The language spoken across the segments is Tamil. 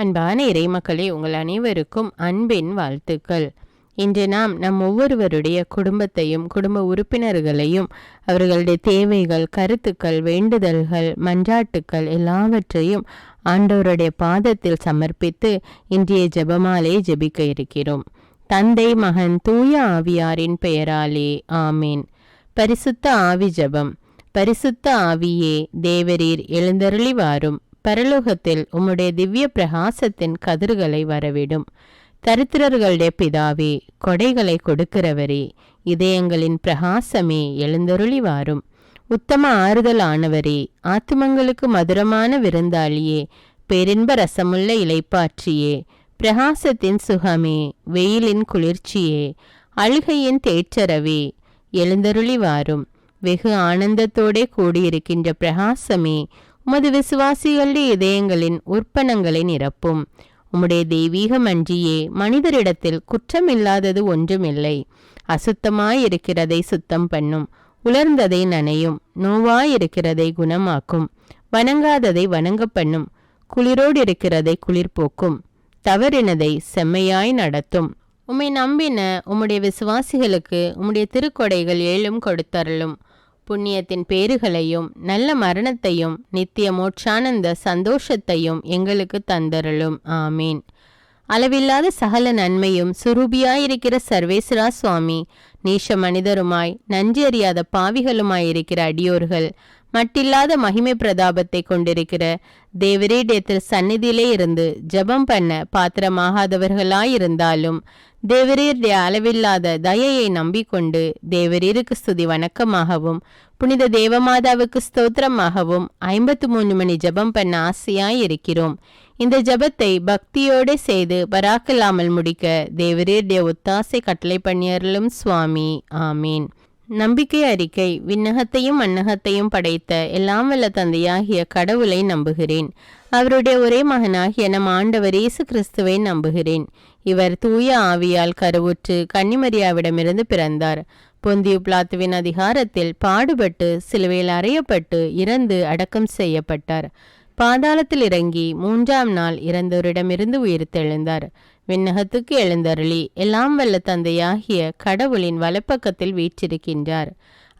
அன்பான இறைமக்களே, உங்கள் அனைவருக்கும் அன்பின் வாழ்த்துக்கள். இன்று நாம் நம் ஒவ்வொருவருடைய குடும்பத்தையும் குடும்ப உறுப்பினர்களையும் அவர்களுடைய தேவைகள், கருத்துக்கள், வேண்டுதல்கள், மன்றாட்டுக்கள் எல்லாவற்றையும் ஆண்டவருடைய பாதத்தில் சமர்ப்பித்து இன்றைய ஜெபமாலே ஜெபிக்க இருக்கிறோம். தந்தை, மகன், தூய ஆவியாரின் பெயராலே ஆமீன். பரிசுத்த ஆவி ஜெபம். பரிசுத்த ஆவியே, தேவரீர் எழுந்தருளி வாரும். பரலோகத்தில் உம்முடைய திவ்ய பிரகாசத்தின் கதிர்களை வரவிடும். தரித்திரர்களுடைய பிதாவே, கொடைகளை கொடுக்கிறவரே, இதயங்களின் பிரகாசமே, எழுந்தருளி வாரும். உத்தம ஆறுதலானவரே, ஆத்துமங்களுக்கு மதுரமான விருந்தாளியே, பேரின்ப ரசமுள்ள இலைப்பாற்றியே, பிரகாசத்தின் சுகமே, வெயிலின் குளிர்ச்சியே, அழுகையின் தேற்றரவே, எழுந்தருளி வாரும். வெகு ஆனந்தத்தோடே கூடியிருக்கின்ற பிரகாசமே, உமது விசுவாசிகளுடைய இதயங்களின் உற்பனங்களை நிரப்பும். உம்முடைய தெய்வீக மன்றியே, மனிதரிடத்தில் குற்றமில்லாதது ஒன்றுமில்லை. அசுத்தமாயிருக்கிறதை சுத்தம் பண்ணும், உலர்ந்ததை நனையும், நோவாயிருக்கிறதை குணமாக்கும், வணங்காததை வணங்க பண்ணும், குளிரோடு இருக்கிறதை குளிர்போக்கும், தவறினதை செம்மையாய் நடத்தும். உம்மை நம்பின உம்முடைய விசுவாசிகளுக்கு உம்முடைய திருக்கொடைகள் ஏழும் கொடுத்தருளும். புண்ணியத்தின் பேறுகளையும் நல்ல மரணத்தையும் நித்திய மோட்சானந்த சந்தோஷத்தையும் எங்களுக்கு தந்தருளும். ஆமீன். அளவில்லாத சகல நன்மையும் சுரூபியாயிருக்கிற சர்வேஸ்வரா சுவாமி, நீஷ மனிதருமாய் நன்றி அறியாத பாவிகளுமாயிருக்கிற அடியோர்கள், மட்டில்லாத மகிமை பிரதாபத்தை கொண்டிருக்கிற தேவரீடத்தில் சந்நிதியிலே இருந்து ஜெபம் பண்ண பாத்திரமாகாதவர்களாயிருந்தாலும் தேவரீருடைய அளவில்லாத தயையை நம்பிக்கொண்டு தேவரீருக்கு ஸ்துதி வணக்கமாகவும் புனித தேவமாதாவுக்கு ஸ்தோத்திரமாகவும் 53 மணி ஜெபம் பண்ண ஆசையாயிருக்கிறோம். இந்த ஜெபத்தை பக்தியோடு செய்து பராக்கில்லாமல் முடிக்க தேவரீருடைய ஒத்தாசை கட்டளை பண்ணியருளும் சுவாமி. ஆமீன். நம்பிக்கை அறிக்கை. விண்ணகத்தையும் மண்ணகத்தையும் படைத்த எல்லாம் வல்ல தந்தையாகிய கடவுளை நம்புகிறேன். அவருடைய ஒரே மகனாகிய நம் ஆண்டவர் இயேசு கிறிஸ்துவை நம்புகிறேன். இவர் தூய ஆவியால் கருவுற்று கன்னிமரியாவிடமிருந்து பிறந்தார். பொந்தியு பிலாத்துவின் அதிகாரத்தில் பாடுபட்டு சிலுவையில் அறையப்பட்டு இறந்து அடக்கம் செய்யப்பட்டார். பாதாளத்தில் இறங்கி 3ஆம் நாள் இறந்தோரிடமிருந்து உயிர்த்தெழுந்தார். விண்ணகத்துக்கு எழுந்தருளி எல்லாம் வல்ல தந்தையாகிய கடவுளின் வலப்பக்கத்தில் வீற்றிருக்கின்றார்.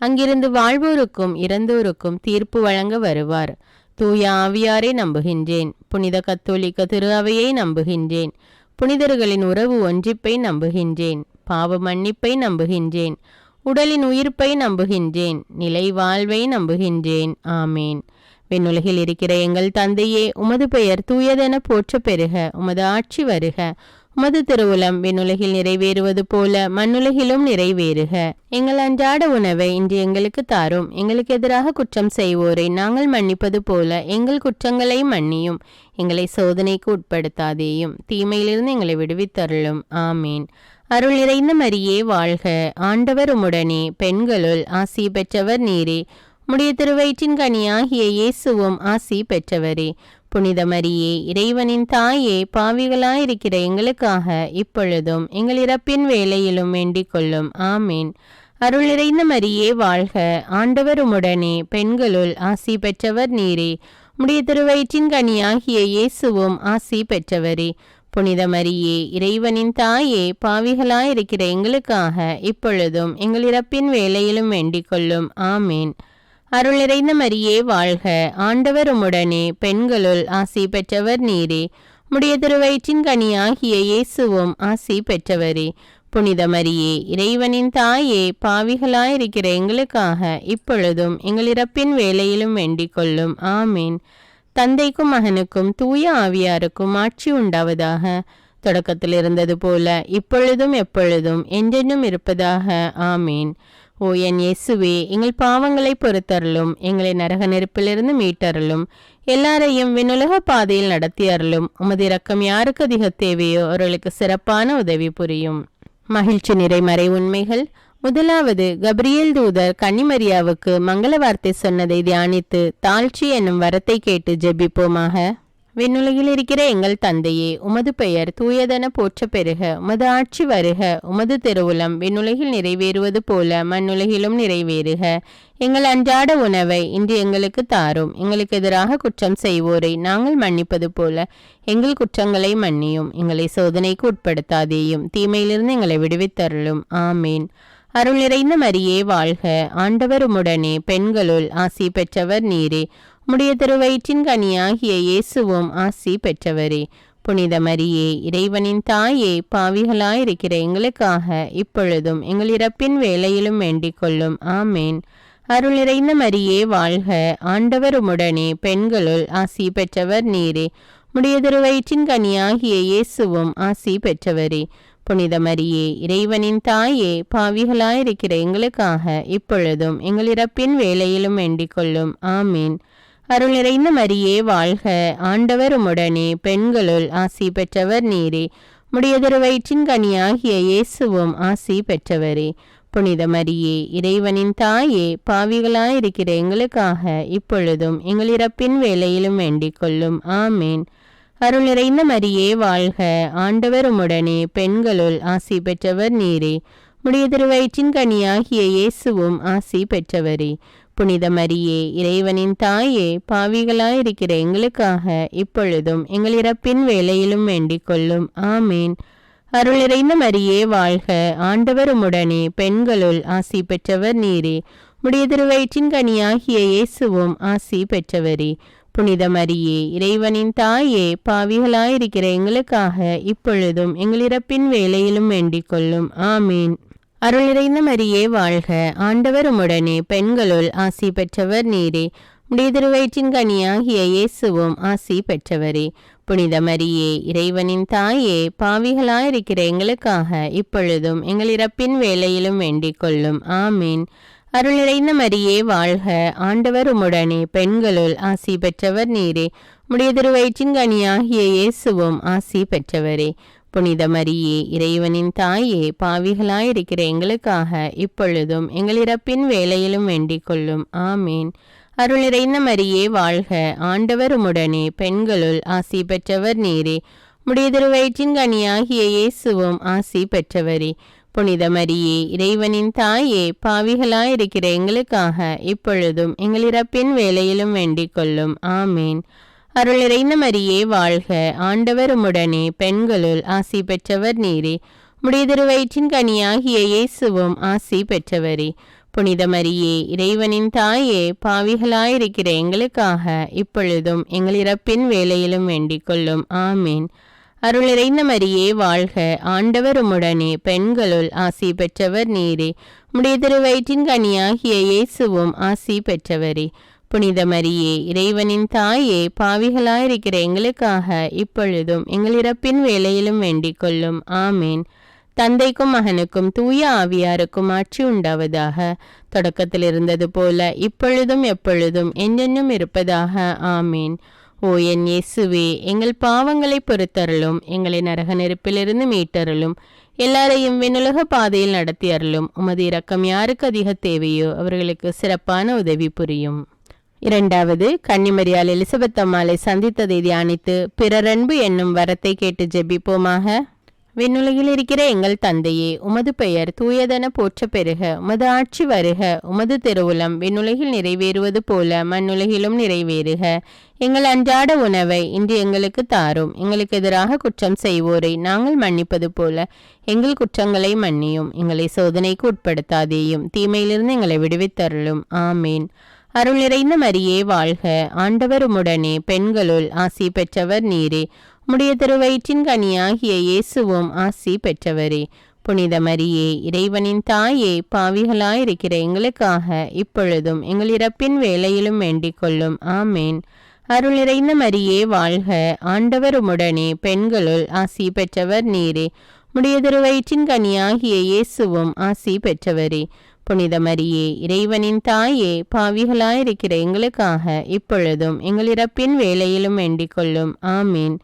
அங்கிருந்து வாழ்வோருக்கும் இறந்தோருக்கும் தீர்ப்பு வழங்க வருவார். தூய ஆவியாரை நம்புகின்றேன். புனித கத்தோலிக்க திரு அவையை நம்புகின்றேன். புனிதர்களின் உறவு ஒன்றிப்பை நம்புகின்றேன். பாவ மன்னிப்பை நம்புகின்றேன். உடலின் உயிர்ப்பை நம்புகின்றேன். நிலை வாழ்வை நம்புகின்றேன். ஆமேன். விண்ணுலகில் இருக்கிற எங்கள் தந்தையே, உமது பெயர் தூயதென போற்ற பெறுக. உமது ஆட்சி வருக. உமது திருவுளம் விண்ணுலகில் நிறைவேறுவது போல மண்ணுலகிலும் நிறைவேறுக. எங்கள் அன்றாட உணவை இன்று எங்களுக்கு தாரும். எங்களுக்கு எதிராக குற்றம் செய்வோரை நாங்கள் மன்னிப்பது போல எங்கள் குற்றங்களை மன்னியும். எங்களை சோதனைக்கு உட்படுத்தாதேயும், தீமையிலிருந்து எங்களை விடுவித்தருளும். ஆமீன். அருள் நிறைந்த மரியே வாழ்க. ஆண்டவர் உம்முடனே, பெண்களுள் ஆசி பெற்றவர் நீரே. உம்முடைய திருவயிற்றின் கனியாகிய இயேசுவும் ஆசி பெற்றவரே. புனித மரியே, இறைவனின் தாயே, பாவிகளாயிருக்கிற எங்களுக்காக இப்பொழுதும் எங்கள் இறப்பின் வேளையிலும் வேண்டிக் கொள்ளும். ஆமீன். அருள் நிறைந்த மரியே வாழ்க. ஆண்டவர் உம்முடனே, பெண்களுள் ஆசி பெற்றவர் நீரே. உம்முடைய திருவயிற்றின் கனியாகிய இயேசுவும் ஆசி பெற்றவரே. புனித மரியே, இறைவனின் தாயே, பாவிகளாயிருக்கிற எங்களுக்காக இப்பொழுதும் எங்கள் இறப்பின் வேளையிலும் வேண்டிக் கொள்ளும். ஆமீன். அருள் நிறைந்த மரியே வாழ்க. ஆண்டவர் உம்முடனே, பெண்களுள் ஆசி பெற்றவர் நீரே. உம்முடைய திருவயிற்றின் கனியாகிய இயேசுவும் ஆசி பெற்றவரே. புனித மரியே, இறைவனின் தாயே, பாவிகளாயிருக்கிற எங்களுக்காக இப்பொழுதும் எங்கள் இறப்பின் வேளையிலும் வேண்டிக் கொள்ளும். ஆமீன். தந்தைக்கும் மகனுக்கும் தூய ஆவியாருக்கும் ஆட்சி உண்டாவதாக. தொடக்கத்தில் இருந்தது போல இப்பொழுதும் எப்பொழுதும் என்றென்றும் இருப்பதாக. ஆமீன். ஓ என் இயேசுவே, எங்கள் பாவங்களை பொறுத்தருளும். எங்களை நரக நெருப்பிலிருந்து மீட்டருளும். எல்லாரையும் விண்ணுலக பாதையில் நடத்தியருளும். உமது இரக்கம் யாருக்கு அதிக தேவையோ அவர்களுக்கு சிறப்பான உதவி புரியும். மகிழ்ச்சி நிறைமறை உண்மைகள். முதலாவது, கபிரியேல் தூதர் கன்னிமரியாவுக்கு மங்கள வார்த்தை சொன்னதை தியானித்து தாழ்ச்சி என்னும் வரத்தை கேட்டு ஜெபிப்போமாக. விண்ணுலகில் இருக்கிற எங்கள் தந்தையே, உமது பெயர் தூயதென போற்ற பெறுக. உமது ஆட்சி வருக. உமது திருவுளம் விண்ணுலகில் நிறைவேறுவது போல மண்ணுலகிலும் நிறைவேறுக. எங்கள் அன்றாட உணவை இன்று எங்களுக்கு தாரும். எங்களுக்கு எதிராக குற்றம் செய்வோரை நாங்கள் மன்னிப்பது போல எங்கள் குற்றங்களை மன்னியும். எங்களை சோதனைக்கு உட்படுத்தாதேயும், தீமையிலிருந்து எங்களை விடுவித்தருளும். ஆமீன். அருள் நிறைந்த மரியே வாழ்க. ஆண்டவர் உம்முடனே, பெண்களுள் ஆசி பெற்றவர் நீரே. உம்முடைய திருவயிற்றின் கனியாகிய இயேசுவும் ஆசி பெற்றவரே. புனித மரியே, இறைவனின் தாயே, பாவிகளாயிருக்கிற எங்களுக்காக இப்பொழுதும் எங்கள் இறப்பின் வேளையிலும் வேண்டிக் கொள்ளும். ஆமேன். அருள் நிறைந்த மரியே வாழ்க. ஆண்டவர் உம்முடனே, பெண்களுள் ஆசி பெற்றவர் நீரே. உம்முடைய திருவயிற்றின் கனியாகிய இயேசுவும் ஆசி பெற்றவரே. புனித மரியே, இறைவனின் தாயே, பாவிகளாயிருக்கிற எங்களுக்காக இப்பொழுதும் எங்கள் இறப்பின் வேளையிலும் வேண்டிக் கொள்ளும். ஆமீன். அருள் நிறைந்த மரியே வாழ்க. ஆண்டவர் உம்முடனே, பெண்களுள் ஆசி பெற்றவர் நீரே. உம்முடைய திருவயிற்றின் கனியாகிய இயேசுவும் ஆசி பெற்றவரே. புனித மரியே, இறைவனின் தாயே, பாவிகளாயிருக்கிற எங்களுக்காக இப்பொழுதும் எங்கள் இறப்பின் வேளையிலும் வேண்டிக் கொள்ளும். ஆமீன். அருள் நிறைந்த மரியே வாழ்க. ஆண்டவர் உம்முடனே, பெண்களுள் ஆசி பெற்றவர் நீரே. உம்முடைய திருவயிற்றின் கனியாகிய இயேசுவும் ஆசி பெற்றவரே. புனித மரியே, இறைவனின் தாயே, பாவிகளாயிருக்கிற எங்களுக்காக இப்பொழுதும் எங்கள் இறப்பின் வேளையிலும் வேண்டிக் கொள்ளும். ஆமீன். அருள் நிறைந்த மரியே வாழ்க. ஆண்டவர் உம்முடனே, பெண்களுள் ஆசி பெற்றவர் நீரே. உம்முடைய திருவயிற்றின் கனியாகிய இயேசுவும் ஆசி பெற்றவரே. புனித மரியே, இறைவனின் தாயே, பாவிகளாயிருக்கிற எங்களுக்காக இப்பொழுதும் எங்கள் இறப்பின் வேளையிலும் வேண்டிக் கொள்ளும். ஆமீன். அருள் நிறைந்த மரியே வாழ்க. ஆண்டவர் உம்முடனே, பெண்களுள் ஆசி பெற்றவர் நீரே. உம்முடைய திருவயிற்றின் கனியாகிய இயேசுவும் ஆசி பெற்றவரே. புனித மரியே, இறைவனின் தாயே, பாவிகளாயிருக்கிற எங்களுக்காக இப்பொழுதும் எங்கள் இறப்பின் வேளையிலும் வேண்டிக் கொள்ளும். ஆமீன். அருள் நிறைந்த மரியே வாழ்க. ஆண்டவர் உம்முடனே, பெண்களுள் ஆசி பெற்றவர் நீரே. உம்முடைய திருவயிற்றின் கனியாகிய இயேசுவும் ஆசி பெற்றவரே. புனித மரியே, இறைவனின் தாயே, பாவிகளாயிருக்கிற எங்களுக்காக இப்பொழுதும் எங்கள் இறப்பின் வேளையிலும் வேண்டிக் கொள்ளும். ஆமீன். அருள் நிறைந்த மரியே வாழ்க. ஆண்டவர் உம்முடனே, பெண்களுள் ஆசி பெற்றவர் நீரே. உம்முடைய திருவயிற்றின் கனியாகிய இயேசுவும் ஆசி பெற்றவரே. புனித மரியே, இறைவனின் தாயே, பாவிகளாயிருக்கிற எங்களுக்காக இப்பொழுதும் எங்கள் இறப்பின் வேளையிலும் வேண்டிக் கொள்ளும். ஆமீன். அருள் நிறைந்த மரியே வாழ்க. ஆண்டவர் உம்முடனே, பெண்களுள் ஆசி பெற்றவர் நீரே. உம்முடைய திருவயிற்றின் கனியாகிய இயேசுவும் ஆசி பெற்றவரே. புனித மரியே, இறைவனின் தாயே, பாவிகளாயிருக்கிற எங்களுக்காக இப்பொழுதும் எங்கள் இறப்பின் வேளையிலும் வேண்டிக் கொள்ளும். ஆமீன். அருள் நிறைந்த மரியே வாழ்க. ஆண்டவர் உம்முடனே, பெண்களுள் ஆசி பெற்றவர் நீரே. உம்முடைய திருவயிற்றின் கனியாகிய இயேசுவும் ஆசி பெற்றவரே. புனித மரியே, இறைவனின் தாயே, பாவிகளாயிருக்கிற எங்களுக்காக இப்பொழுதும் எங்கள் இறப்பின் வேளையிலும் வேண்டிக் கொள்ளும். ஆமீன். தந்தைக்கும் மகனுக்கும் தூய ஆவியாருக்கும் ஆட்சி உண்டாவதாக. தொடக்கத்தில் இருந்தது போல இப்பொழுதும் எப்பொழுதும் என்றென்றும் இருப்பதாக. ஆமீன். ஓ என் இயேசுவே, எங்கள் பாவங்களை பொறுத்தருளும். எங்களை நரக நெருப்பிலிருந்து மீட்டருளும். எல்லாரையும் விண்ணுலக பாதையில் நடத்தி அருளும். உமது இரக்கம் யாருக்கு அதிக தேவையோ அவர்களுக்கு சிறப்பான உதவி புரியும். இரண்டாவது, கன்னிமரியால் எலிசபெத் அம்மாளை சந்தித்ததை தியானித்து பிறரன்பு என்னும் வரத்தை கேட்டு ஜெபிப்போமாக. விண்ணுலகில் இருக்கிற எங்கள் தந்தையே, உமது பெயர் தூயதென போற்ற பெறுக. உமது ஆட்சி வருக. உமது திருவுளம் விண்ணுலகில் நிறைவேறுவது போல மண்ணுலகிலும் நிறைவேறுக. எங்கள் அன்றாட உணவை இன்று எங்களுக்கு தாரும். எங்களுக்கு எதிராக குற்றம் செய்வோரை நாங்கள் மன்னிப்பது போல எங்கள் குற்றங்களை மன்னியும். எங்களை சோதனைக்கு உட்படுத்தாதேயும், தீமையிலிருந்து எங்களை விடுவித்தருளும். ஆமீன். அருள் நிறைந்த மரியே வாழ்க. ஆண்டவர் உம்முடனே, பெண்களுள் ஆசி பெற்றவர் நீரே. உம்முடைய திருவயிற்றின் கனியாகிய இயேசுவும் ஆசி பெற்றவரே. புனித மரியே, இறைவனின் தாயே, பாவிகளாயிருக்கிற எங்களுக்காக இப்பொழுதும் எங்கள் இறப்பின் வேளையிலும் வேண்டிக் கொள்ளும். ஆமேன். அருள் நிறைந்த மரியே வாழ்க. ஆண்டவர் உம்முடனே, பெண்களுள் ஆசி பெற்றவர் நீரே. உம்முடைய திருவயிற்றின் கனியாகிய இயேசுவும் ஆசி பெற்றவரே. புனித மரியே, இறைவனின் தாயே, பாவிகளாயிருக்கிற எங்களுக்காக இப்பொழுதும் எங்கள் இறப்பின் வேளையிலும் வேண்டிக் கொள்ளும். ஆமீன்.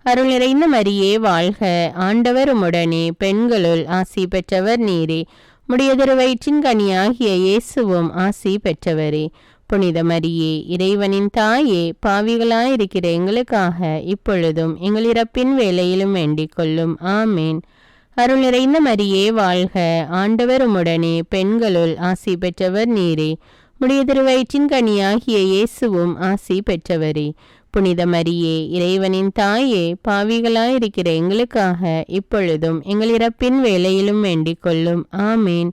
அருள் நிறைந்த மரியே வாழ்க. ஆண்டவர் உம்முடனே, பெண்களுள் ஆசி பெற்றவர் நீரே. உம்முடைய திருவயிற்றின் கனியாகிய இயேசுவும் ஆசி பெற்றவரே. புனித மரியே, இறைவனின் தாயே, பாவிகளாயிருக்கிற எங்களுக்காக இப்பொழுதும் எங்கள் இறப்பின் வேளையிலும் வேண்டிக் கொள்ளும். ஆமேன். அருள் நிறைந்த மரியே வாழ்க, ஆண்டவர் உம்முடனே, பெண்களுள் ஆசி பெற்றவர் நீரே. உடைய திருவயிற்றின் கனியாகிய இயேசுவும் ஆசி பெற்றவரே. புனித மரியே, இறைவனின் தாயே, பாவிகளாயிருக்கிற எங்களுக்காக இப்பொழுதும் எங்கள் இறப்பின் வேளையிலும் வேண்டிக் கொள்ளும். ஆமேன்.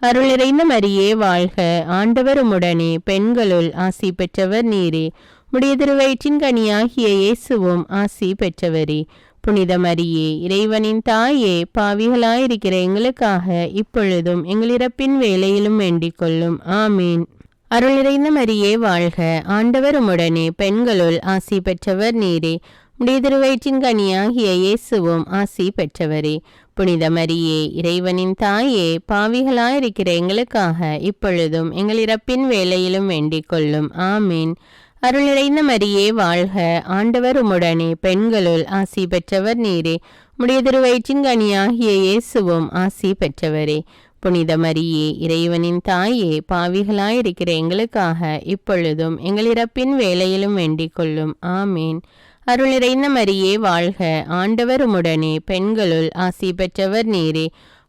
அருள் நிறைந்த மரியே வாழ்க, ஆண்டவர் உம்முடனே, பெண்களுள் ஆசி பெற்றவர் நீரே. உடைய திருவயிற்றின் கனியாகிய இயேசுவும் ஆசி பெற்றவரே. புனித மரியே, இறைவனின் தாயே, பாவிகளாயிருக்கிற எங்களுக்காக இப்பொழுதும் எங்கள் இறப்பின் வேளையிலும் வேண்டிக் கொள்ளும். ஆமீன். அருள் நிறைந்த மரியே வாழ்க, ஆண்டவர் உம்முடனே, பெண்களுள் ஆசி பெற்றவர் நீரே. உடைய திருவயிற்றின் கனியாகிய இயேசுவும் ஆசி பெற்றவரே. புனித மரியே, இறைவனின் தாயே, பாவிகளாயிருக்கிற எங்களுக்காக இப்பொழுதும் எங்கள் இறப்பின் வேளையிலும் வேண்டிக் கொள்ளும். ஆமீன். அருள் நிறைந்த மரியே வாழ்க, ஆண்டவர் உம்முடனே, பெண்களுள் ஆசி பெற்றவர் நீரே. உடைய திருவயிற்றின் கனியாகிய இயேசுவும் ஆசி பெற்றவரே. புனித மரியே, இறைவனின் தாயே, பாவிகளாயிருக்கிற எங்களுக்காக இப்பொழுதும் எங்கள் இறப்பின் வேளையிலும் வேண்டிக் கொள்ளும். ஆமீன். அருள் நிறைந்த மரியே வாழ்க, ஆண்டவர் உம்முடனே, பெண்களுள் ஆசி பெற்றவர் நீரே.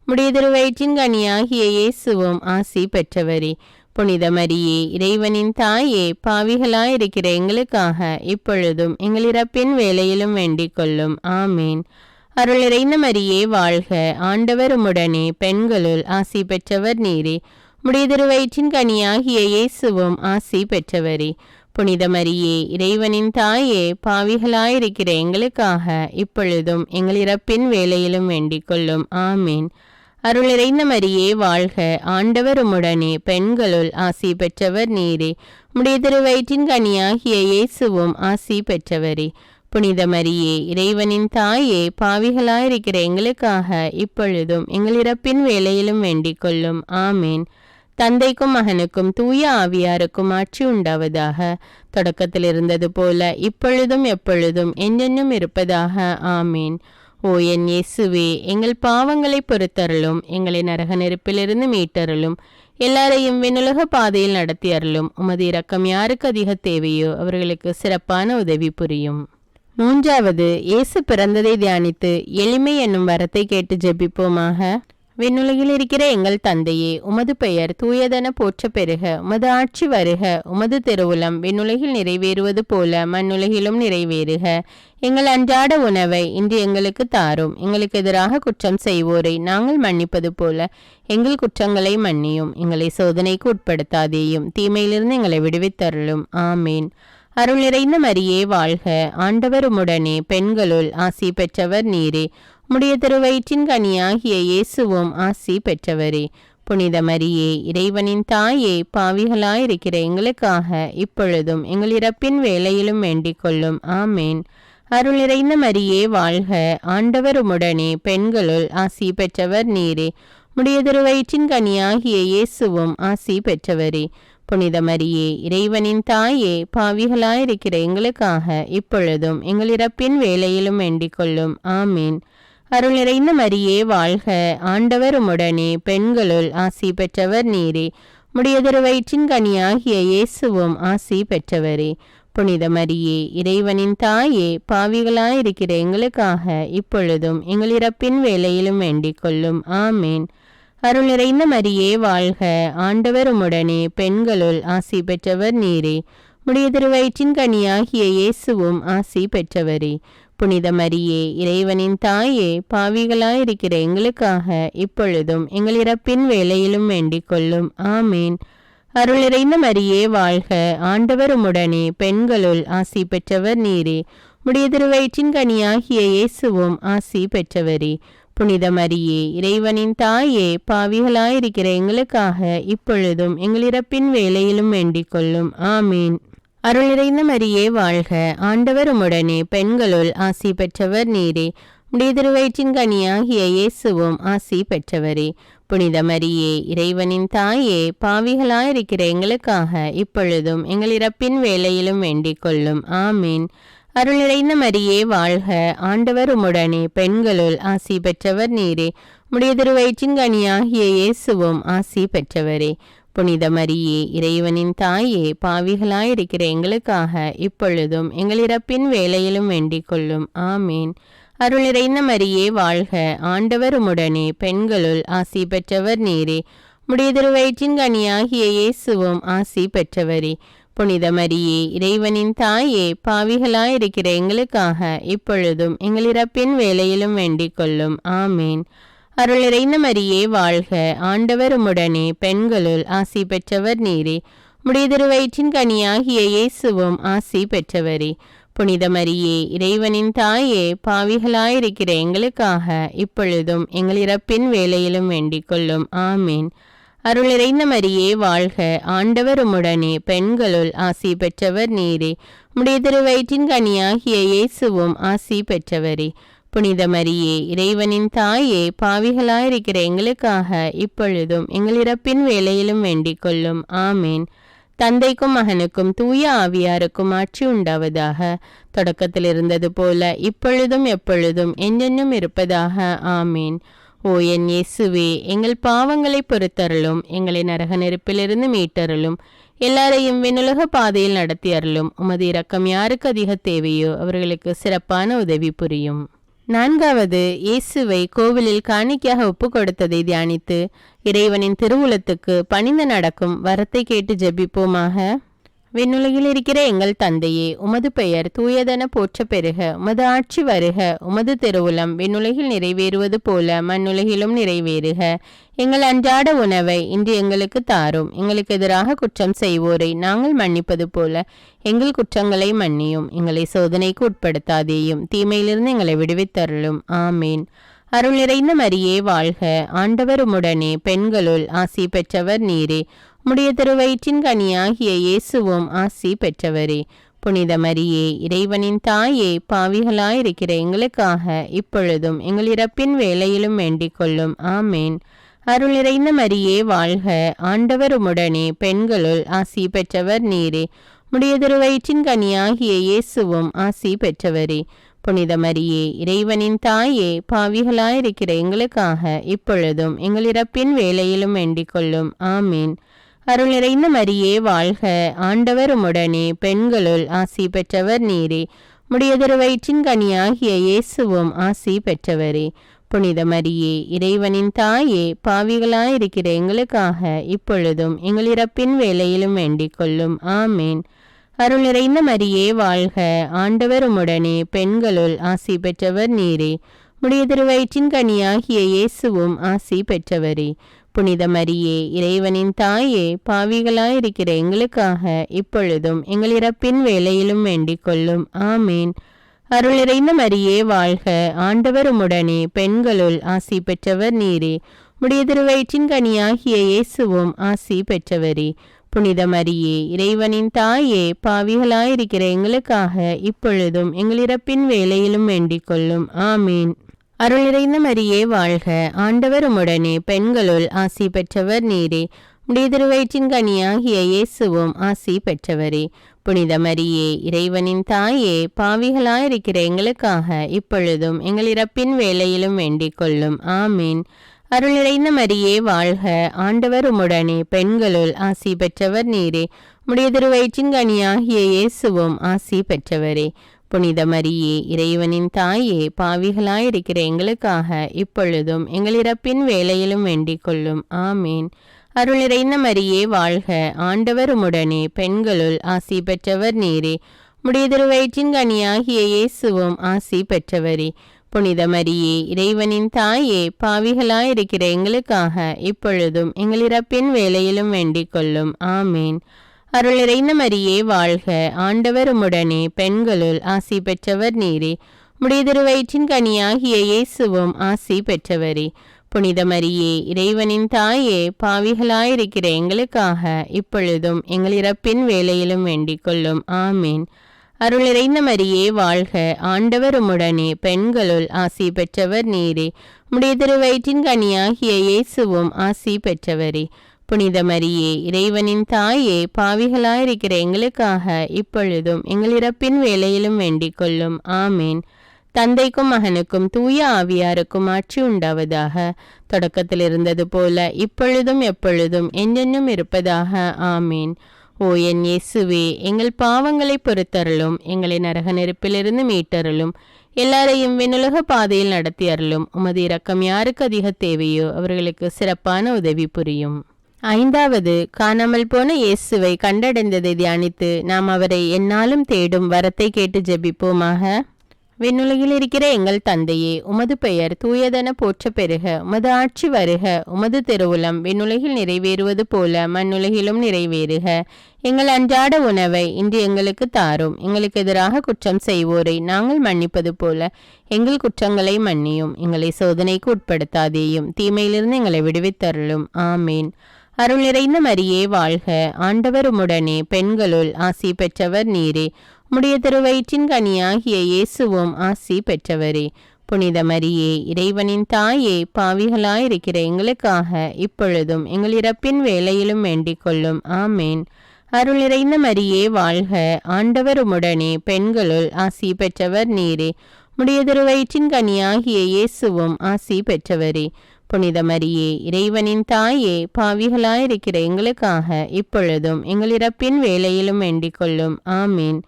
உடைய திருவயிற்றின் கனியாகிய இயேசுவும் ஆசி பெற்றவரே. புனித மரியே, இறைவனின் தாயே, பாவிகளாயிருக்கிற எங்களுக்காக இப்பொழுதும் எங்கள் இறப்பின் வேளையிலும் வேண்டிக் கொள்ளும். ஆமீன். அருள் நிறைந்த மரியே வாழ்க, ஆண்டவர் உம்முடனே, பெண்களுள் ஆசி பெற்றவர் நீரே. உடைய திருவயிற்றின் கனியாகிய இயேசுவும் ஆசி பெற்றவரே. புனித மரியே, இறைவனின் தாயே, பாவிகளாயிருக்கிற எங்களுக்காக இப்பொழுதும் எங்கள் இறப்பின் வேளையிலும் வேண்டிக் கொள்ளும். ஆமீன். அருள் நிறைந்த மரியே வாழ்க, ஆண்டவர் உம்முடனே, பெண்களுள் ஆசி பெற்றவர் நீரே. உடைய திருவயிற்றின் கனியாகிய இயேசுவும் ஆசி பெற்றவரே. புனித மரியே, இறைவனின் தாயே, பாவிகளாயிருக்கிற எங்களுக்காக இப்பொழுதும் எங்கள் இறப்பின் வேளையிலும் வேண்டிக் கொள்ளும். ஆமீன். தந்தைக்கும் மகனுக்கும் தூய ஆவியாருக்கும் ஆட்சி உண்டாவதாக. தொடக்கத்தில் இருந்தது போல இப்பொழுதும் எப்பொழுதும் என்றென்றும் இருப்பதாக. ஆமீன். ஓ என் இயேசுவே, எங்கள் பாவங்களை பொறுத்தருளும், எங்களை நரக நெருப்பிலிருந்து மீட்டருளும், எல்லாரையும் விண்ணுலக பாதையில் நடத்தி அருளும். உமது இரக்கம் யாருக்கு அதிக தேவையோ அவர்களுக்கு சிறப்பான உதவி புரியும். மூன்றாவது, இயேசு பிறந்ததை தியானித்து எளிமை என்னும் வரத்தை கேட்டு ஜெபிப்போமாக. விண்ணுலகில் இருக்கிற எங்கள் தந்தையே, உமது பெயர் தூயதென போற்ற பெறுக. உமது ஆட்சி வருக. உமது திருவுளம் விண்ணுலகில் நிறைவேறுவது போல மண்ணுலகிலும் நிறைவேறுக. எங்கள் அன்றாட உணவை இன்று எங்களுக்கு தாரும். எங்களுக்கு எதிராக குற்றம் செய்வோரை நாங்கள் மன்னிப்பது போல எங்கள் குற்றங்களை மன்னியும். எங்களை சோதனைக்கு உட்படுத்தாதேயும், தீமையிலிருந்து எங்களை விடுவித்தருளும். ஆமீன். அருள் நிறைந்த மரியே வாழ்க, ஆண்டவர் உம்முடனே, பெண்களுள் ஆசி பெற்றவர் நீரே. உடைய திருவயிற்றின் கனியாகிய இயேசுவும் ஆசி பெற்றவரே. புனித மரியே, இறைவனின் தாயே, பாவிகளாயிருக்கிற எங்களுக்காக இப்பொழுதும் எங்கள் இறப்பின் வேளையிலும் வேண்டிக் கொள்ளும். ஆமேன். அருள் நிறைந்த மரியே வாழ்க, ஆண்டவர் உம்முடனே, பெண்களுள் ஆசி பெற்றவர் நீரே. உடைய திருவயிற்றின் கனியாகிய இயேசுவும் ஆசி பெற்றவரே. புனித மரியே, இறைவனின் தாயே, பாவிகளாயிருக்கிற எங்களுக்காக இப்பொழுதும் எங்கள் இறப்பின் வேளையிலும் வேண்டிக் கொள்ளும். ஆமீன். அருள் நிறைந்த மரியே வாழ்க, ஆண்டவர் உம்முடனே, பெண்களுள் ஆசி பெற்றவர் நீரே. உடைய திருவயிற்றின் கனியாகிய இயேசுவும் ஆசி பெற்றவரே. புனித மரியே, இறைவனின் தாயே, பாவிகளாயிருக்கிற எங்களுக்காக இப்பொழுதும் எங்கள் இறப்பின் வேளையிலும் வேண்டிக் கொள்ளும். ஆமீன். அருள் நிறைந்த மரியே வாழ்க, ஆண்டவர் உம்முடனே, பெண்களுள் ஆசி பெற்றவர் நீரே. உடைய திருவயிற்றின் கனியாகிய இயேசுவும் ஆசி பெற்றவரே. புனித மரியே, இறைவனின் தாயே, பாவிகளாயிருக்கிற எங்களுக்காக இப்பொழுதும் எங்கள் இறப்பின் வேளையிலும் வேண்டிக் கொள்ளும். ஆமீன். அருள் நிறைந்த மரியே வாழ்க, ஆண்டவர் உம்முடனே, பெண்களுள் ஆசி பெற்றவர் நீரே. உடைய திருவயிற்றின் கனியாகிய இயேசுவும் ஆசி பெற்றவரே. புனித மரியே, இறைவனின் தாயே, பாவிகளாயிருக்கிற எங்களுக்காக இப்பொழுதும் எங்கள் இறப்பின் வேளையிலும் வேண்டிக் கொள்ளும். ஆமீன். அருள் நிறைந்த மரியே வாழ்க, ஆண்டவர் உம்முடனே, பெண்களுள் ஆசி பெற்றவர் நீரே. உடைய திருவயிற்றின் கனியாகிய இயேசுவும் ஆசி பெற்றவரே. புனித மரியே, இறைவனின் தாயே, பாவிகளாயிருக்கிற எங்களுக்காக இப்பொழுதும் எங்கள் இறப்பின் வேளையிலும் வேண்டிக் கொள்ளும். ஆமீன். அருள் நிறைந்த மரியே வாழ்க, ஆண்டவர் உம்முடனே, பெண்களுள் ஆசி பெற்றவர் நீரே. உடைய திருவயிற்றின் கனியாகிய இயேசுவும் ஆசி பெற்றவரே. புனித மரியே இறைவனின் தாயே, பாவிகளாயிருக்கிற எங்களுக்காக இப்பொழுதும் எங்கள் இறப்பின் வேளையிலும் வேண்டிக் கொள்ளும். ஆமேன். அருள் நிறைந்த மரியே வாழ்க, ஆண்டவர் உம்முடனே, பெண்களுள் ஆசி பெற்றவர் நீரே. உம்முடைய திருவயிற்றின் கனியாகிய இயேசுவும் ஆசி பெற்றவரே. புனித மரியே இறைவனின் தாயே, பாவிகளாயிருக்கிற எங்களுக்காக இப்பொழுதும் எங்கள் இறப்பின் வேளையிலும் வேண்டிக் கொள்ளும். ஆமேன். அருள் நிறைந்த மரியே வாழ்க, ஆண்டவர் உம்முடனே, பெண்களுள் ஆசி பெற்றவர் நீரே. உம்முடைய திருவயிற்றின் கனியாகிய இயேசுவும் ஆசி பெற்றவரே. புனித மரியே இறைவனின் தாயே, பாவிகளாயிருக்கிற எங்களுக்காக இப்பொழுதும் எங்கள் இறப்பின் வேளையிலும் வேண்டிக் கொள்ளும். ஆமேன். அருள் நிறைந்த மரியே வாழ்க, ஆண்டவர் உம்முடனே, பெண்களுள் ஆசி பெற்றவர் நீரே. உம்முடைய திருவயிற்றின் கனியாகிய இயேசுவும் ஆசி பெற்றவரே. புனித மரியே இறைவனின் தாயே, பாவிகளாயிருக்கிற எங்களுக்காக இப்பொழுதும் எங்கள் இறப்பின் வேளையிலும் வேண்டிக் கொள்ளும். ஆமேன். தந்தைக்கும் மகனுக்கும் தூய ஆவியாருக்கும் ஆட்சி உண்டாவதாக. தொடக்கத்தில் இருந்தது போல இப்பொழுதும் எப்பொழுதும் என்றென்றும் இருப்பதாக. ஆமேன். ஓ என் இயேசுவே, எங்கள் பாவங்களை பொறுத்தருளும், எங்களை நரக நெருப்பிலிருந்து மீட்டருளும், எல்லாரையும் விண்ணுலக பாதையில் நடத்தி அருளும். உமது இரக்கம் யாருக்கு அதிக தேவையோ அவர்களுக்கு சிறப்பான உதவி புரியும். 4வது, இயேசுவை கோவிலில் காணிக்கையாக ஒப்பு கொடுத்ததை தியானித்து இறைவனின் திருவுளத்துக்கு பணிந்து நடக்கும் வரத்தை கேட்டு ஜெபிப்போமாக. விண்ணுலகில் இருக்கிற எங்கள் தந்தையே, உமது பெயர் தூயதென போற்ற பெறுக. உமது ஆட்சி வருக. உமது திருவுளம் விண்ணுலகில் நிறைவேறுவது போல மண்ணுலகிலும் நிறைவேறுக. எங்கள் அன்றாட உணவை இன்று எங்களுக்கு தாரும். எங்களுக்கு எதிராக குற்றம் செய்வோரை நாங்கள் மன்னிப்பது போல எங்கள் குற்றங்களை மன்னியும். எங்களை சோதனைக்கு உட்படுத்தாதேயும், தீமையிலிருந்து எங்களை விடுவித்தருளும். ஆமேன். அருள் நிறைந்த மரியே வாழ்க, ஆண்டவர் உம்முடனே, பெண்களுள் ஆசி பெற்றவர் நீரே. உம்முடைய திருவயிற்றின் கனியாகிய இயேசுவும் ஆசி பெற்றவரே. புனித மரியே இறைவனின் தாயே, பாவிகளாயிருக்கிற எங்களுக்காக இப்பொழுதும் எங்கள் இறப்பின் வேளையிலும் வேண்டிக் கொள்ளும். ஆமேன். அருள் நிறைந்த மரியே வாழ்க, ஆண்டவர் உம்முடனே, பெண்களுள் ஆசி பெற்றவர் நீரே. உம்முடைய திருவயிற்றின் கனியாகிய இயேசுவும் ஆசி பெற்றவரே. புனித மரியே இறைவனின் தாயே, பாவிகளாயிருக்கிற எங்களுக்காக இப்பொழுதும் எங்கள் இறப்பின் வேளையிலும் வேண்டிக் கொள்ளும். ஆமேன். அருள் நிறைந்த மரியே வாழ்க, ஆண்டவர் உம்முடனே, பெண்களுள் ஆசி பெற்றவர் நீரே. உம்முடைய திருவயிற்றின் கனியாகிய இயேசுவும் ஆசி பெற்றவரே. புனித மரியே இறைவனின் தாயே, பாவிகளாயிருக்கிற எங்களுக்காக இப்பொழுதும் எங்கள் இறப்பின் வேளையிலும் வேண்டிக் கொள்ளும். ஆமேன். அருள் நிறைந்த மரியே வாழ்க, ஆண்டவர் உம்முடனே, பெண்களுள் ஆசி பெற்றவர் நீரே. உம்முடைய திருவயிற்றின் கனியாகிய இயேசுவும் ஆசி பெற்றவரே. புனித மரியே இறைவனின் தாயே, பாவிகளாயிருக்கிற எங்களுக்காக இப்பொழுதும் எங்கள் இறப்பின் வேளையிலும் வேண்டிக் கொள்ளும். ஆமேன். அருள் நிறைந்த மரியே வாழ்க, ஆண்டவர் உம்முடனே, பெண்களுள் ஆசி பெற்றவர் நீரே. உம்முடைய திருவயிற்றின் கனியாகிய இயேசுவும் ஆசி பெற்றவரே. புனித மரியே இறைவனின் தாயே, பாவிகளாயிருக்கிற எங்களுக்காக இப்பொழுதும் எங்கள் இறப்பின் வேளையிலும் வேண்டிக் கொள்ளும். ஆமேன். அருள் நிறைந்த மரியே வாழ்க, ஆண்டவர் உம்முடனே, பெண்களுள் ஆசி பெற்றவர் நீரே. உம்முடைய திருவயிற்றின் கனியாகிய இயேசுவும் ஆசி பெற்றவரே. புனித மரியே இறைவனின் தாயே, பாவிகளாயிருக்கிற எங்களுக்காக இப்பொழுதும் எங்கள் இறப்பின் வேளையிலும் வேண்டிக் கொள்ளும். ஆமேன். அருள் நிறைந்த மரியே வாழ்க, ஆண்டவர் உம்முடனே, பெண்களுள் ஆசி பெற்றவர் நீரே. உம்முடைய திருவயிற்றின் கனியாகிய இயேசுவும் ஆசி பெற்றவரே. புனித மரியே இறைவனின் தாயே, பாவிகளாயிருக்கிற எங்களுக்காக இப்பொழுதும் எங்கள் இறப்பின் வேளையிலும் வேண்டிக் கொள்ளும். ஆமேன். அருள் நிறைந்த மரியே வாழ்க, ஆண்டவர் உம்முடனே, பெண்களுள் ஆசி பெற்றவர் நீரே. உம்முடைய திருவயிற்றின் கனியாகிய இயேசுவும் ஆசி பெற்றவரே. புனித மரியே இறைவனின் தாயே, பாவிகளாயிருக்கிற எங்களுக்காக இப்பொழுதும் எங்கள் இறப்பின் வேளையிலும் வேண்டிக் கொள்ளும். ஆமேன். அருள் நிறைந்த மரியே வாழ்க, ஆண்டவர் உம்முடனே, பெண்களுள் ஆசி பெற்றவர் நீரே. உம்முடைய திருவயிற்றின் கனியாகிய இயேசுவும் ஆசி பெற்றவரே. புனித மரியே இறைவனின் தாயே, பாவிகளாயிருக்கிற எங்களுக்காக இப்பொழுதும் எங்கள் இறப்பின் வேளையிலும் வேண்டிக் கொள்ளும். ஆமேன். அருள் நிறைந்த மரியே வாழ்க, ஆண்டவர் உம்முடனே, பெண்களுள் ஆசி பெற்றவர் நீரே. உம்முடைய திருவயிற்றின் கனியாகிய இயேசுவும் ஆசி பெற்றவரே. புனித மரியே இறைவனின் தாயே, பாவிகளாயிருக்கிற எங்களுக்காக இப்பொழுதும் எங்கள் இறப்பின் வேளையிலும் வேண்டிக் கொள்ளும். ஆமேன். தந்தைக்கும் மகனுக்கும் தூய ஆவியாருக்கும் ஆட்சி உண்டாவதாக. தொடக்கத்தில் இருந்தது போல இப்பொழுதும் எப்பொழுதும் என்றென்றும் இருப்பதாக. ஆமீன். ஓ என் இயேசுவே, எங்கள் பாவங்களை பொறுத்தருளும், எங்களை நரக நெருப்பிலிருந்து மீட்டருளும், எல்லாரையும் விண்ணுலக பாதையில் நடத்தி அருளும். உமது இரக்கம் யாருக்கு அதிக தேவையோ அவர்களுக்கு சிறப்பான உதவி புரியும். ஐந்தாவது, காணாமல் போன இயேசுவை கண்டடைந்ததை தியானித்து நாம் அவரை எந்நாளும் தேடும் வரத்தை கேட்டு ஜெபிப்போமாக. விண்ணுலகில் இருக்கிற எங்கள் தந்தையே, உமது பெயர் தூயதென போற்ற பெறுக. உமது ஆட்சி வருக. உமது திருவுளம் விண்ணுலகில் நிறைவேறுவது போல மண்ணுலகிலும் நிறைவேறுக. எங்கள் அன்றாட உணவை இன்று எங்களுக்கு தாரும். எங்களுக்கு எதிராக குற்றம் செய்வோரை நாங்கள் மன்னிப்பது போல எங்கள் குற்றங்களை மன்னியும். எங்களை சோதனைக்கு உட்படுத்தாதேயும், தீமையிலிருந்து எங்களை விடுவித்தருளும். ஆமீன். அருள் நிறைந்த மரியே வாழ்க. ஆண்டவர் உம்முடனே, பெண்களுள் ஆசி பெற்றவர் நீரே. உம்முடைய திருவயிற்றின் கனியாகிய இயேசுவும் ஆசி பெற்றவரே. புனித மரியே, இறைவனின் தாயே, பாவிகளாயிருக்கிற எங்களுக்காக இப்பொழுதும் எங்கள் இறப்பின் வேளையிலும் வேண்டிக் கொள்ளும். ஆமேன். அருள் நிறைந்த மரியே வாழ்க. ஆண்டவர் உம்முடனே, பெண்களுள் ஆசி பெற்றவர் நீரே. உம்முடைய திருவயிற்றின் கனியாகிய இயேசுவும் ஆசி பெற்றவரே. புனித மரியே, இறைவனின் தாயே, பாவிகளாயிருக்கிற எங்களுக்காக இப்பொழுதும் எங்கள் இறப்பின் வேளையிலும் வேண்டிக் கொள்ளும். ஆமீன்.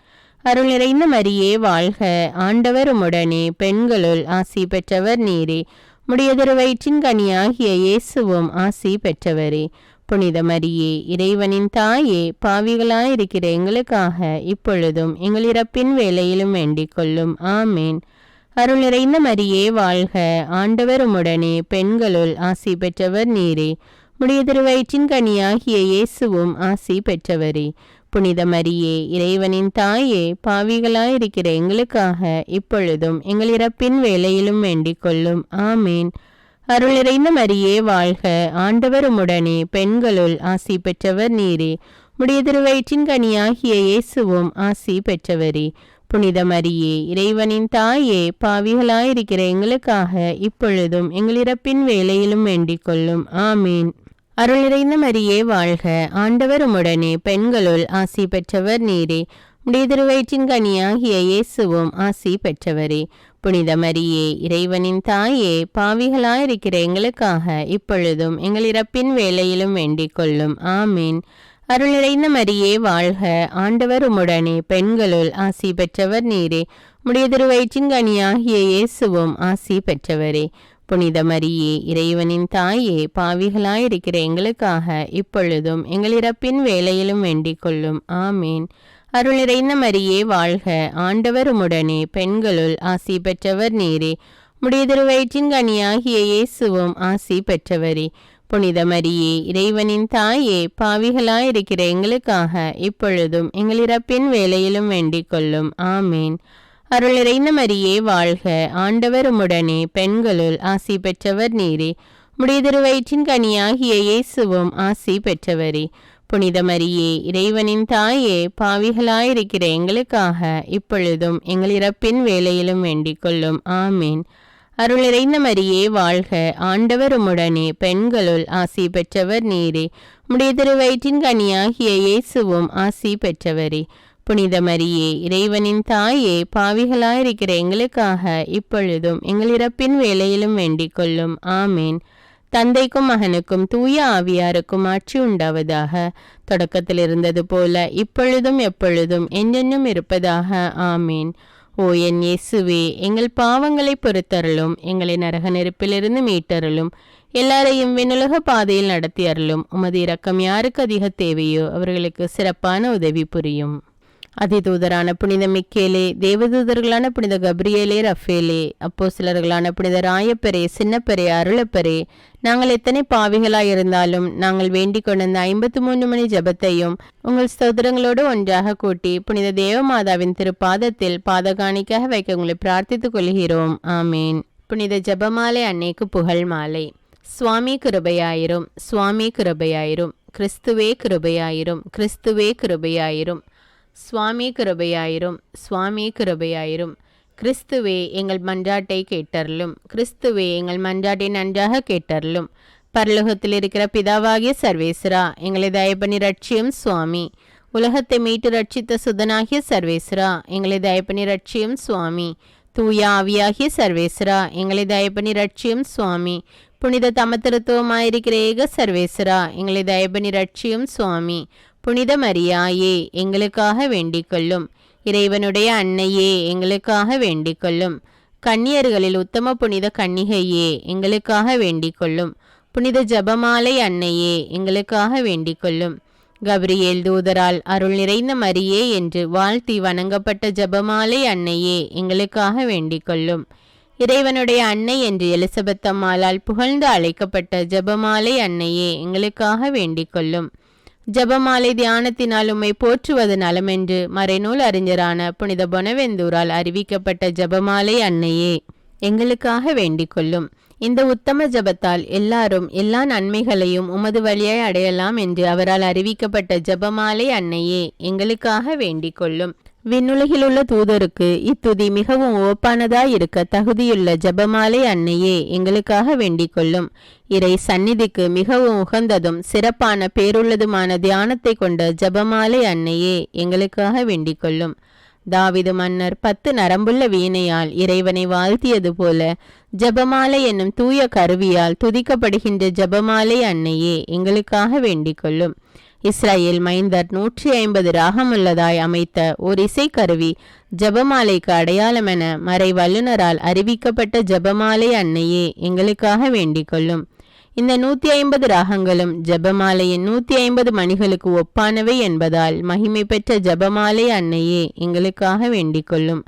அருள் நிறைந்த மரியே வாழ்க. ஆண்டவர் உம்முடனே, பெண்களுள் ஆசி பெற்றவர் நீரே. உம்முடைய திருவயிற்றின் கனியாகிய இயேசுவும் ஆசி பெற்றவரே. புனித மரியே, இறைவனின் தாயே, பாவிகளாயிருக்கிற எங்களுக்காக இப்பொழுதும் எங்கள் இறப்பின் வேளையிலும் வேண்டிக் கொள்ளும். ஆமீன். அருள் நிறைந்த மரியே வாழ்க. ஆண்டவர் உம்முடனே, பெண்களுள் ஆசி பெற்றவர் நீரே. உம்முடைய திருவயிற்றின் கனியாகிய இயேசுவும் ஆசி பெற்றவரே. புனித மரியே, இறைவனின் தாயே, பாவிகளாயிருக்கிற எங்களுக்காக இப்பொழுதும் எங்கள் இறப்பின் வேளையிலும் வேண்டிக் கொள்ளும். ஆமீன். அருள் நிறைந்த மரியே வாழ்க. ஆண்டவர் உம்முடனே, பெண்களுள் ஆசி பெற்றவர் நீரே. உம்முடைய திருவயிற்றின் கனியாகிய இயேசுவும் ஆசி பெற்றவரே. புனித மரியே, இறைவனின் தாயே, பாவிகளாயிருக்கிற எங்களுக்காக இப்பொழுதும் எங்கள் இறப்பின் வேளையிலும் வேண்டிக் கொள்ளும். ஆமீன். அருள் நிறைந்த மரியே வாழ்க. ஆண்டவர் உம்முடனே, பெண்களுள் ஆசி பெற்றவர் நீரே. உம்முடைய திருவயிற்றின் கனியாகிய இயேசுவும் ஆசி பெற்றவரே. புனித மரியே, இறைவனின் தாயே, பாவிகளாயிருக்கிற எங்களுக்காக இப்பொழுதும் எங்கள் இறப்பின் வேளையிலும் வேண்டிக் கொள்ளும். ஆமீன். அருள் நிறைந்த மரியே வாழ்க. ஆண்டவர் உம்முடனே, பெண்களுள் ஆசி பெற்றவர் நீரே. உம்முடைய திருவயிற்றின் கனியாகிய இயேசுவும் ஆசி பெற்றவரே. புனித மரியே, இறைவனின் தாயே, பாவிகளாயிருக்கிற எங்களுக்காக இப்பொழுதும் எங்கள் இறப்பின் வேளையிலும் வேண்டிக் கொள்ளும். ஆமீன். அருள் நிறைந்த மரியே வாழ்க. ஆண்டவர் உம்முடனே, பெண்களுள் ஆசி பெற்றவர் நீரே. உம்முடைய திருவயிற்றின் கனியாகிய இயேசுவும் ஆசி பெற்றவரே. புனித மரியே, இறைவனின் தாயே, பாவிகளாயிருக்கிற எங்களுக்காக இப்பொழுதும் எங்கள் இறப்பின் வேளையிலும் வேண்டிக் கொள்ளும். ஆமீன். அருள் நிறைந்த மரியே வாழ்க. ஆண்டவர் உம்முடனே, பெண்களுள் ஆசி பெற்றவர் நீரே. உம்முடைய திருவயிற்றின் கனியாகிய இயேசுவும் ஆசி பெற்றவரே. புனித மரியே, இறைவனின் தாயே, பாவிகளாயிருக்கிற எங்களுக்காக இப்பொழுதும் எங்கள் இறப்பின் வேளையிலும் வேண்டிக் கொள்ளும். ஆமீன். அருள் நிறைந்த மரியே வாழ்க. ஆண்டவர் உம்முடனே, பெண்களுள் ஆசி பெற்றவர் நீரே. உம்முடைய திருவயிற்றின் கனியாகிய இயேசுவும் ஆசி பெற்றவரே. புனித மரியே, இறைவனின் தாயே, பாவிகளாயிருக்கிற எங்களுக்காக இப்பொழுதும் எங்கள் இறப்பின் வேளையிலும் வேண்டிக் கொள்ளும். ஆமீன். தந்தைக்கும் மகனுக்கும் தூய ஆவியாருக்கும் ஆட்சி உண்டாவதாக. தொடக்கத்தில் இருந்தது போல இப்பொழுதும் எப்பொழுதும் என்றென்றும் இருப்பதாக. ஆமீன். ஓ என் இயேசுவே, எங்கள் பாவங்களை பொறுத்தருளும், எங்களை நரக நெருப்பிலிருந்து மீட்டருளும், எல்லாரையும் விண்ணுலக பாதையில் நடத்தி அருளும். உமது இரக்கம் யாருக்கு அதிக தேவையோ அவர்களுக்கு சிறப்பான உதவி புரியும். அதிதூதரான புனித மிக்கேலே, தேவதூதர்களான புனித கப்ரியேலே, ரஃபேலே, அப்போஸ்தலர்களான புனித ராயப்பரே, சின்னப்பரே, அருளப்பரே, நாங்கள் எத்தனை பாவிகளாயிருந்தாலும் நாங்கள் வேண்டிக் கொண்ட 53 மணி ஜபத்தையும் உங்கள் ஸ்தோத்திரங்களோடு ஒன்றாக கூட்டி புனித தேவமாதாவின் திருப்பாதத்தில் பாதகாணிக்காக வைக்க உங்களை பிரார்த்தித்துக் கொள்கிறோம். ஆமீன். புனித ஜபமாலை அன்னைக்கு புகழ் மாலை. சுவாமி கிருபையாயிரும், சுவாமி கிருபையாயிரும், கிறிஸ்துவே கிருபையாயிரும், கிறிஸ்துவே கிருபையாயிரும், சுவாமி கிருபையாயிரும், சுவாமி கிருபையாயிரும், கிறிஸ்துவே எங்கள் மன்றாட்டை கேட்டருளும், கிறிஸ்துவே எங்கள் மன்றாட்டை நன்றாக கேட்டருளும். பரலோகத்தில் இருக்கிற பிதாவாகிய சர்வேஸ்வரா, எங்களை தயப்பண்ணி ரட்சியும் சுவாமி. உலகத்தை மீட்டு ரட்சித்த சுதனாகிய சர்வேஸ்வரா, எங்களை தயப்பண்ணி ரட்சியும் சுவாமி. தூய ஆவியாகிய சர்வேஸ்வரா, எங்களை தயப்பனி ரட்சியும் சுவாமி. புனித தமத்திருத்துவமாயிருக்கிற ஏக சர்வேஸ்வரா, எங்களை தயப்பனி ரட்சியும் சுவாமி. புனித மரியாயே, எங்களுக்காக வேண்டிக் கொள்ளும். இறைவனுடைய அன்னையே, எங்களுக்காக வேண்டிக் கொள்ளும். கன்னியர்களில் உத்தம புனித கன்னிகையே, எங்களுக்காக வேண்டிக் கொள்ளும். புனித ஜபமாலை அன்னையே, எங்களுக்காக வேண்டிக் கொள்ளும். கபிரியேல் தூதரால் அருள் நிறைந்த மரியே என்று வாழ்த்தி வணங்கப்பட்ட ஜபமாலை அன்னையே, எங்களுக்காக வேண்டிக் கொள்ளும். இறைவனுடைய அன்னை என்று எலிசபெத் அம்மாளால் புகழ்ந்து அழைக்கப்பட்ட ஜபமாலை அன்னையே, எங்களுக்காக வேண்டிக் கொள்ளும். ஜபமாலை தியானத்தினால் உம்மை போற்றுவது நலமென்று மறைநூல் அறிஞரான புனித பொனவெந்தூரால் அறிவிக்கப்பட்ட ஜபமாலை அன்னையே, எங்களுக்காக வேண்டிக் கொள்ளும். இந்த உத்தம ஜபத்தால் எல்லாரும் எல்லா நன்மைகளையும் உமது வழியாய் அடையலாம் என்று அவரால் அறிவிக்கப்பட்ட ஜபமாலை அன்னையே, எங்களுக்காக வேண்டிக் கொள்ளும். விண்ணுலகில் உள்ள தூதருக்கு இத்துதி மிகவும் ஓப்பானதாய் இருக்க தகுதியுள்ள ஜபமாலை அன்னையே, எங்களுக்காக வேண்டிக் கொள்ளும். இறை சந்நிதிக்கு மிகவும் உகந்ததும் சிறப்பான பேருள்ளதுமான தியானத்தை கொண்ட ஜபமாலை அன்னையே, எங்களுக்காக வேண்டிக் கொள்ளும். தாவிது மன்னர் 10 நரம்புள்ள வீணையால் இறைவனை வாழ்த்தியது போல ஜபமாலை என்னும் தூய கருவியால் துதிக்கப்படுகின்ற ஜபமாலை அன்னையே, எங்களுக்காக வேண்டிக் கொள்ளும். இஸ்ரேல் மைந்தர் 150 ராகமுள்ளதாய் அமைத்த ஓர் இசைக்கருவி ஜபமாலைக்கு அடையாளமென மறை வல்லுனரால் அறிவிக்கப்பட்ட ஜபமாலை அன்னையே, எங்களுக்காக வேண்டிக் கொள்ளும். இந்த 150 ராகங்களும் ஜபமாலையின் 150 மணிகளுக்கு ஒப்பானவை என்பதால் மகிமை பெற்ற ஜபமாலை அன்னையே, எங்களுக்காக வேண்டிக் கொள்ளும்.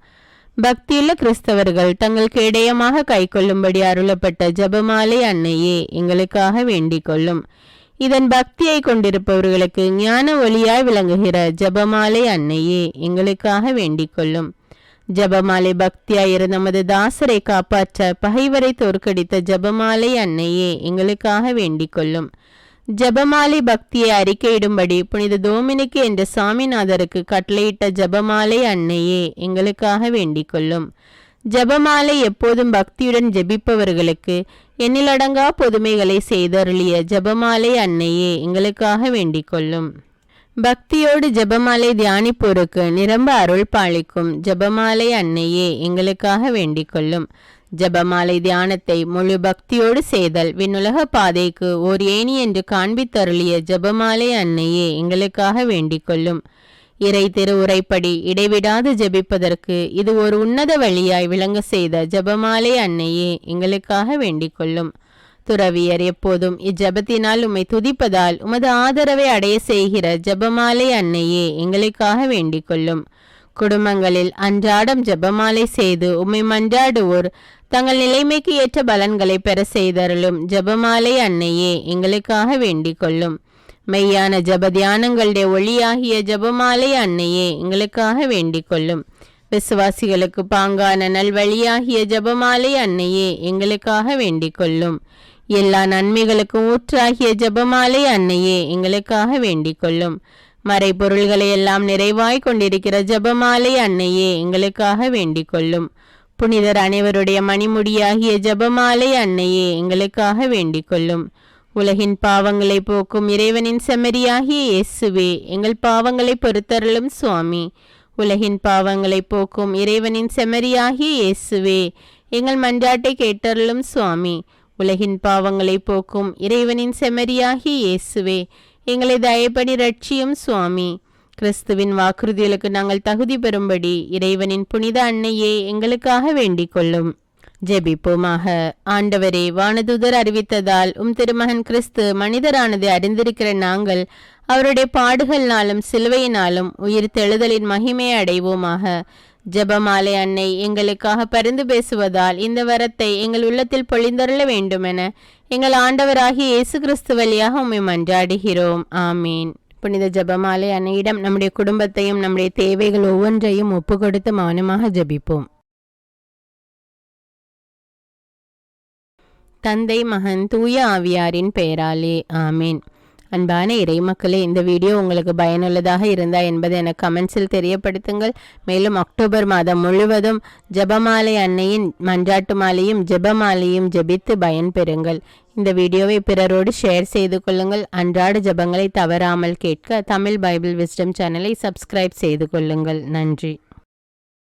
பக்தியுள்ள கிறிஸ்தவர்கள் தங்களுக்கு இடையமாக கைக்கொள்ளும்படி அருளப்பட்ட ஜபமாலை அன்னையே, எங்களுக்காக வேண்டிக் கொள்ளும். இதன் பக்தியை கொண்டிருப்பவர்களுக்கு ஞான ஒளியாய் விளங்குகிற ஜபமாலை அன்னையே, எங்களுக்காக வேண்டிக் கொள்ளும். ஜபமாலை பக்தியாயிரு நமது தாசரை காப்பாற்ற பகைவரை தோற்கடித்த ஜபமாலை அன்னையே, எங்களுக்காக வேண்டிக் கொள்ளும். ஜபமாலை பக்தியை அறிக்கையிடும்படி புனித டோமினிக்கு என்ற சாமிநாதருக்கு கட்டளையிட்ட ஜபமாலை அன்னையே, எங்களுக்காக வேண்டிக் கொள்ளும். ஜபமாலை எப்போதும் பக்தியுடன் ஜெபிப்பவர்களுக்கு எண்ணிலடங்கா பொதுமைகளை செய்தருளிய ஜபமாலை அன்னையே, எங்களுக்காக வேண்டிக் கொள்ளும். பக்தியோடு ஜபமாலை தியானிப்போருக்கு நிரம்ப அருள் பாலிக்கும் ஜபமாலை அன்னையே, எங்களுக்காக வேண்டிக் கொள்ளும். ஜபமாலை தியானத்தை முழு பக்தியோடு செய்தல் விண்ணுலக பாதைக்கு ஓர் ஏணி என்று காண்பித்தருளிய ஜபமாலை அன்னையே, எங்களுக்காக வேண்டிக் கொள்ளும். இறை திருவுரைப்படி இடைவிடாது ஜெபிப்பதற்கு இது ஒரு உன்னத வழியாய் விளங்க செய்த ஜபமாலை அன்னையே, எங்களுக்காக வேண்டிக் கொள்ளும். துறவியர் எப்போதும் இஜபத்தினால் உம்மை துதிப்பதால் உமது ஆதரவை அடைய செய்கிற ஜபமாலை அன்னையே, எங்களுக்காக வேண்டிக் கொள்ளும். குடும்பங்களில் அன்றாடம் ஜபமாலை செய்து உம்மை மன்றாடுவோர் தங்கள் நிலைமைக்கு ஏற்ற பலன்களை பெற செய்தருளும் ஜபமாலை அன்னையே, எங்களுக்காக வேண்டிக் கொள்ளும். மெய்யான ஜப தியானங்களுடைய ஒளியாகிய ஜபமாலை அன்னையே, எங்களுக்காக வேண்டிக் கொள்ளும். விசுவாசிகளுக்கு பாங்கான நல்வழியாகிய ஜபமாலை அன்னையே, எங்களுக்காக வேண்டிக் கொள்ளும். எல்லா நன்மைகளுக்கும் ஊற்றாகிய ஜபமாலை அன்னையே, எங்களுக்காக வேண்டிக் கொள்ளும். மறைபொருள்களை எல்லாம் நிறைவாய் கொண்டிருக்கிற ஜபமாலை அன்னையே, எங்களுக்காக வேண்டிக் கொள்ளும். புனிதர் அனைவருடைய மணிமுடியாகிய ஜபமாலை அன்னையே, எங்களுக்காக வேண்டிக் கொள்ளும். உலகின் பாவங்களை போக்கும் இறைவனின் செம்மறியாகிய இயேசுவே, எங்கள் பாவங்களை பொறுத்தருளும் சுவாமி. உலகின் பாவங்களை போக்கும் இறைவனின் செம்மறியாகிய இயேசுவே, எங்கள் மன்றாட்டை கேட்டருளும் சுவாமி. உலகின் பாவங்களை போக்கும் இறைவனின் செம்மறியாகிய இயேசுவே, எங்களை தயப்படி ரட்சியும் சுவாமி. கிறிஸ்துவின் வாக்குறுதிகளுக்கு நாங்கள் தகுதி பெறும்படி இறைவனின் புனித அன்னையே, எங்களுக்காக வேண்டிக் கொள்ளும். ஜெபிப்போமாக. ஆண்டவரே, வானதூதர் அறிவித்ததால் திருமகன் கிறிஸ்து மனிதரானதை அறிந்திருக்கிற நாங்கள் அவருடைய பாடுகள்னாலும் சிலுவையினாலும் உயிர் தெழுதலின் மகிமையை அடைவோமாக. ஜெபமாலை அன்னை எங்களுக்காக பரிந்து பேசுவதால் இந்த வரத்தை எங்கள் உள்ளத்தில் பொழிந்தருள வேண்டுமென எங்கள் ஆண்டவராகிய இயேசு கிறிஸ்து வழியாக உம்மை மன்றாடுகிறோம். ஆமீன். புனித ஜெபமாலை அன்னையிடம் நம்முடைய குடும்பத்தையும் நம்முடைய தேவைகள் ஒவ்வொன்றையும் ஒப்பு கொடுத்து மௌனமாக ஜெபிப்போம். தந்தை, மகன், தூய ஆவியாரின் பெயராலே ஆமீன். அன்பான இறைமக்களே, இந்த வீடியோ உங்களுக்கு பயனுள்ளதாக இருந்தால் என்பதை எனக்கு கமெண்ட்ஸில் தெரியப்படுத்துங்கள். மேலும் அக்டோபர் மாதம் முழுவதும் ஜெபமாலை அன்னையின் மன்றாட்டு மாலையும் ஜெபமாலையும் ஜெபித்து பயன்பெறுங்கள். இந்த வீடியோவை பிறரோடு ஷேர் செய்து கொள்ளுங்கள். அன்றாட ஜெபங்களை தவறாமல் கேட்க தமிழ் பைபிள் விஸ்டம் சேனலை சப்ஸ்கிரைப் செய்து கொள்ளுங்கள். நன்றி.